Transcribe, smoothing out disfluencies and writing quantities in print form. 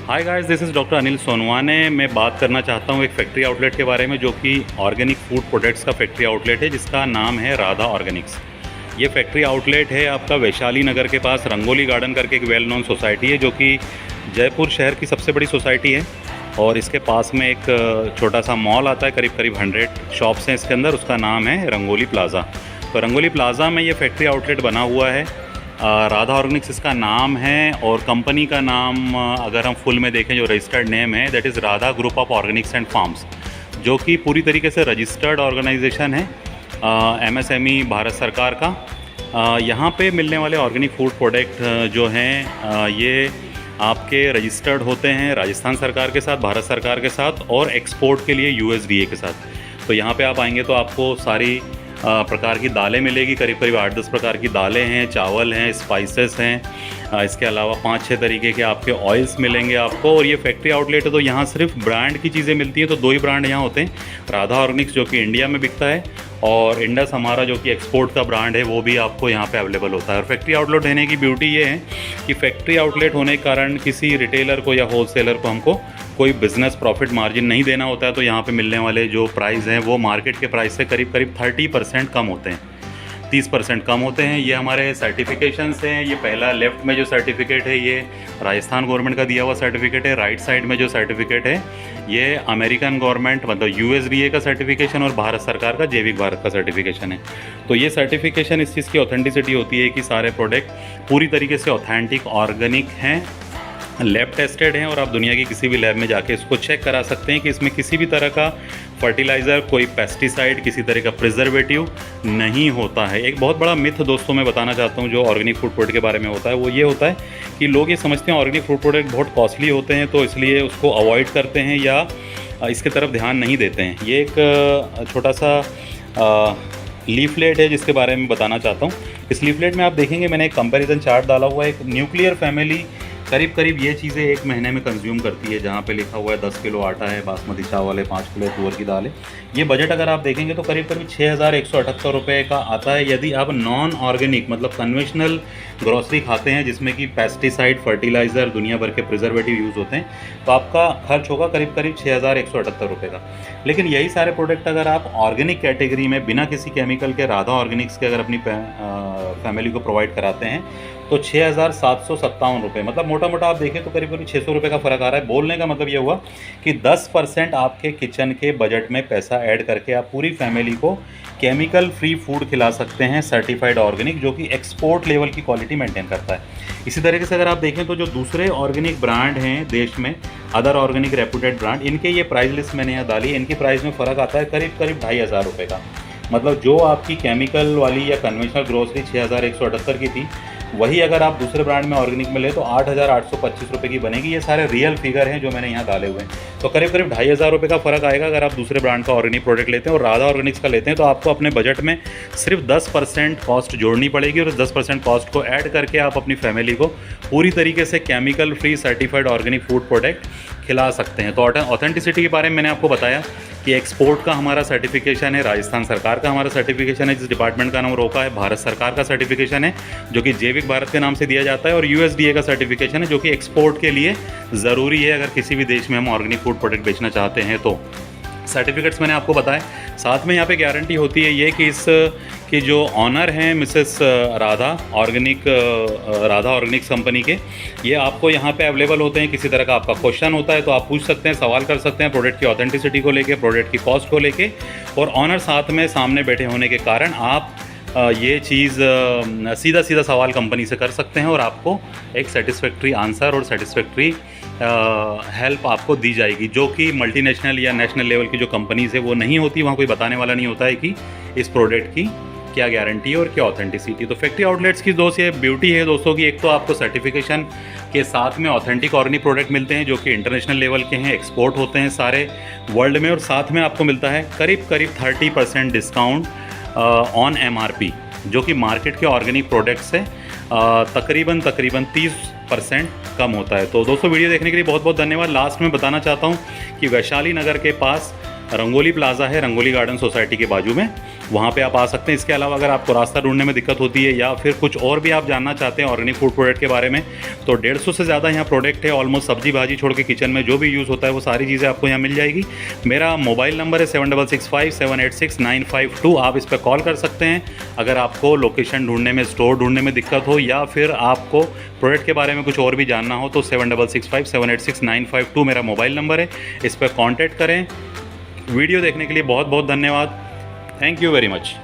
Hi guys, this is doctor Anil Sonawane. मैं बात करना चाहता हूँ एक फैक्ट्री आउटलेट के बारे में जो कि ऑर्गेनिक फूड प्रोडक्ट्स का फैक्ट्री आउटलेट है, जिसका नाम है राधा ऑर्गेनिक्स। ये फैक्ट्री आउटलेट है आपका वैशाली नगर के पास रंगोली गार्डन करके एक वेल नोन सोसाइटी है, जो कि जयपुर शहर की सबसे बड़ी सोसाइटी है। और इसके पास में एक छोटा सा मॉल आता है, करीब करीब 100 शॉप्स हैं इसके अंदर। उसका नाम है रंगोली प्लाज़ा। तो रंगोली प्लाज़ा में ये फैक्ट्री आउटलेट बना हुआ है। राधा ऑर्गेनिक्स इसका नाम है, और कंपनी का नाम अगर हम फुल में देखें जो रजिस्टर्ड नेम है, that is Radha group of Organics and farms, जो कि पूरी तरीके से रजिस्टर्ड ऑर्गेनाइजेशन है MSME भारत सरकार का। यहाँ पे मिलने वाले ऑर्गेनिक फूड प्रोडक्ट जो हैं ये आपके रजिस्टर्ड होते हैं राजस्थान सरकार के साथ, भारत सरकार के साथ, और एक्सपोर्ट के लिए USDA के साथ। तो यहाँ पे आप आएंगे तो आपको सारी प्रकार की दालें मिलेगी, करीब करीब 8-10 प्रकार की दालें हैं, चावल हैं, स्पाइसेस हैं। इसके अलावा 5-6 तरीके के आपके ऑयल्स मिलेंगे आपको। और ये फैक्ट्री आउटलेट है तो यहाँ सिर्फ ब्रांड की चीज़ें मिलती हैं। तो 2 ही ब्रांड यहाँ होते हैं, राधा ऑर्गेनिक्स जो कि इंडिया में बिकता है, और इंडस हमारा जो कि एक्सपोर्ट का ब्रांड है, वो भी आपको यहाँ पे अवेलेबल होता है। और फैक्ट्री आउटलेट होने की ब्यूटी ये है कि फैक्ट्री आउटलेट होने के कारण किसी रिटेलर को या होलसेलर को हमको कोई बिज़नेस प्रॉफिट मार्जिन नहीं देना होता है। तो यहाँ पे मिलने वाले जो प्राइस हैं वो मार्केट के प्राइस से करीब करीब 30% कम होते हैं, 30% कम होते हैं। ये हमारे सर्टिफिकेशंस हैं। ये पहला लेफ़्ट में जो सर्टिफिकेट है ये राजस्थान गवर्नमेंट का दिया हुआ सर्टिफिकेट है। राइट साइड में जो सर्टिफिकेट है ये अमेरिकन गवर्नमेंट मतलब USDA का सर्टिफिकेशन और भारत सरकार का जैविक भारत का सर्टिफिकेशन है। तो ये सर्टिफिकेशन इस चीज़ की ऑथेंटिसिटी होती है कि सारे प्रोडक्ट पूरी तरीके से ऑथेंटिक ऑर्गेनिक हैं, लैब टेस्टेड हैं, और आप दुनिया की किसी भी लैब में जाके इसको चेक करा सकते हैं कि इसमें किसी भी तरह का फर्टिलाइज़र, कोई पेस्टिसाइड, किसी तरह का प्रिजर्वेटिव नहीं होता है। एक बहुत बड़ा मिथ दोस्तों मैं बताना चाहता हूँ जो ऑर्गेनिक फूड प्रोडक्ट के बारे में होता है, वो ये होता है कि लोग ये समझते हैं ऑर्गेनिक फूड प्रोडक्ट बहुत कॉस्टली होते हैं, तो इसलिए उसको अवॉइड करते हैं या इसकी तरफ ध्यान नहीं देते हैं। ये एक छोटा सा लीफलेट है जिसके बारे में बताना चाहता हूँ। इस लीफलेट में आप देखेंगे मैंने एक कंपैरिजन चार्ट डाला हुआ है। एक न्यूक्लियर फैमिली करीब करीब ये चीज़ें 1 महीने में कंज्यूम करती है, जहाँ पे लिखा हुआ है 10 किलो आटा है, बासमती चावल है, 5 किलो तुअर की दाल है। ये बजट अगर आप देखेंगे तो करीब करीब 6178 रुपये का आता है। यदि आप नॉन ऑर्गेनिक मतलब कन्वेंशनल ग्रॉसरी खाते हैं जिसमें कि पेस्टिसाइड, फर्टिलाइज़र, दुनिया भर के प्रिजर्वेटिव यूज़ होते हैं, तो आपका खर्च होगा करीब करीब 6178 रुपये का। लेकिन यही सारे प्रोडक्ट अगर आप ऑर्गेनिक कैटेगरी में बिना किसी केमिकल के राधा ऑर्गेनिक्स के अगर अपनी फैमिली को प्रोवाइड कराते हैं तो 6757 रुपये, मतलब मोटा मोटा आप देखें तो करीब करीब 600 रुपये का फ़र्क आ रहा है। बोलने का मतलब ये हुआ कि 10% आपके किचन के बजट में पैसा ऐड करके आप पूरी फैमिली को केमिकल फ्री फूड खिला सकते हैं, सर्टिफाइड ऑर्गेनिक, जो कि एक्सपोर्ट लेवल की क्वालिटी मेंटेन करता है। इसी तरीके से अगर आप देखें तो जो दूसरे ऑर्गेनिक ब्रांड हैं देश में, अदर ऑर्गेनिक रेपुटेड ब्रांड, इनके ये प्राइस लिस्ट मैंने यहाँ डाली। इनकी प्राइस में फ़र्क आता है करीब करीब 2500 रुपये का। मतलब जो आपकी केमिकल वाली या कन्वेंशनल ग्रोसरी 6178 की थी, वही अगर आप दूसरे ब्रांड में ऑर्गेनिक में ले तो 8825 रुपये की बनेगी। ये सारे रियल फिगर हैं जो मैंने यहाँ डाले हुए हैं। तो करीब करीब 2500 रुपये का फ़र्क आएगा अगर आप दूसरे ब्रांड का ऑर्गेनिक प्रोडक्ट लेते हैं और राधा ऑर्गेनिक्स का लेते हैं। तो आपको अपने बजट में सिर्फ 10% कॉस्ट जोड़नी पड़ेगी, और 10% कॉस्ट को ऐड करके आप अपनी फैमिली को पूरी तरीके से chemical free certified organic food product खिला सकते हैं। तो ऑथेंटिसिटी के बारे में मैंने आपको बताया कि एक्सपोर्ट का हमारा सर्टिफिकेशन है, राजस्थान सरकार का हमारा सर्टिफिकेशन है, जिस डिपार्टमेंट का नाम रोका है, भारत सरकार का सर्टिफिकेशन है जो कि जैविक भारत के नाम से दिया जाता है, और USDA का सर्टिफिकेशन है जो कि एक्सपोर्ट के लिए ज़रूरी है अगर किसी भी देश में हम ऑर्गेनिक फूड प्रोडक्ट बेचना चाहते हैं। तो सर्टिफिकेट्स मैंने आपको बताए। साथ में यहाँ पे गारंटी होती है ये कि इस कि जो ऑनर हैं मिसेस राधा ऑर्गेनिक्स कंपनी के, ये आपको यहाँ पे अवेलेबल होते हैं। किसी तरह का आपका क्वेश्चन होता है तो आप पूछ सकते हैं, सवाल कर सकते हैं प्रोडक्ट की ऑथेंटिसिटी को लेके, प्रोडक्ट की कॉस्ट को लेके, और ऑनर साथ में सामने बैठे होने के कारण आप ये चीज़ सीधा सवाल कंपनी से कर सकते हैं, और आपको एक सेटिस्फैक्ट्री आंसर और सेटिस्फैक्ट्री हेल्प आपको दी जाएगी, जो कि मल्टीनेशनल या नेशनल लेवल की जो कंपनीज़ है वो नहीं होती। वहाँ कोई बताने वाला नहीं होता है कि इस प्रोडक्ट की क्या गारंटी है और क्या ऑथेंटिसिटी। तो फैक्ट्री आउटलेट्स की दोस्त ये ब्यूटी है दोस्तों की, एक तो आपको सर्टिफिकेशन के साथ में ऑथेंटिक ऑर्गेनिक प्रोडक्ट मिलते हैं जो कि इंटरनेशनल लेवल के हैं, एक्सपोर्ट होते हैं सारे वर्ल्ड में, और साथ में आपको मिलता है करीब करीब 30% डिस्काउंट ऑन MRP, जो कि मार्केट के ऑर्गेनिक प्रोडक्ट से तकरीबन 30% कम होता है। तो दोस्तों वीडियो देखने के लिए बहुत बहुत धन्यवाद। लास्ट में बताना चाहता हूँ कि वैशाली नगर के पास रंगोली प्लाज़ा है, रंगोली गार्डन सोसाइटी के बाजू में, वहाँ पे आप आ सकते हैं। इसके अलावा अगर आपको रास्ता ढूंढने में दिक्कत होती है या फिर कुछ और भी आप जानना चाहते हैं ऑर्गेनिक फूड प्रोडक्ट के बारे में, तो 150 से ज़्यादा यहाँ प्रोडक्ट है। ऑलमोस्ट सब्जी भाजी छोड़ के किचन में जो भी यूज़ होता है वो सारी चीज़ें आपको यहाँ मिल जाएगी। मेरा मोबाइल नंबर है 7665786952। आप इस पर कॉल कर सकते हैं अगर आपको लोकेशन ढूंढने में, स्टोर ढूंढने में दिक्कत हो या फिर आपको प्रोडक्ट के बारे में कुछ और भी जानना हो, तो 7665786952 मेरा मोबाइल नंबर है। इस पर कॉन्टैक्ट करें। वीडियो देखने के लिए बहुत बहुत धन्यवाद। Thank you very much.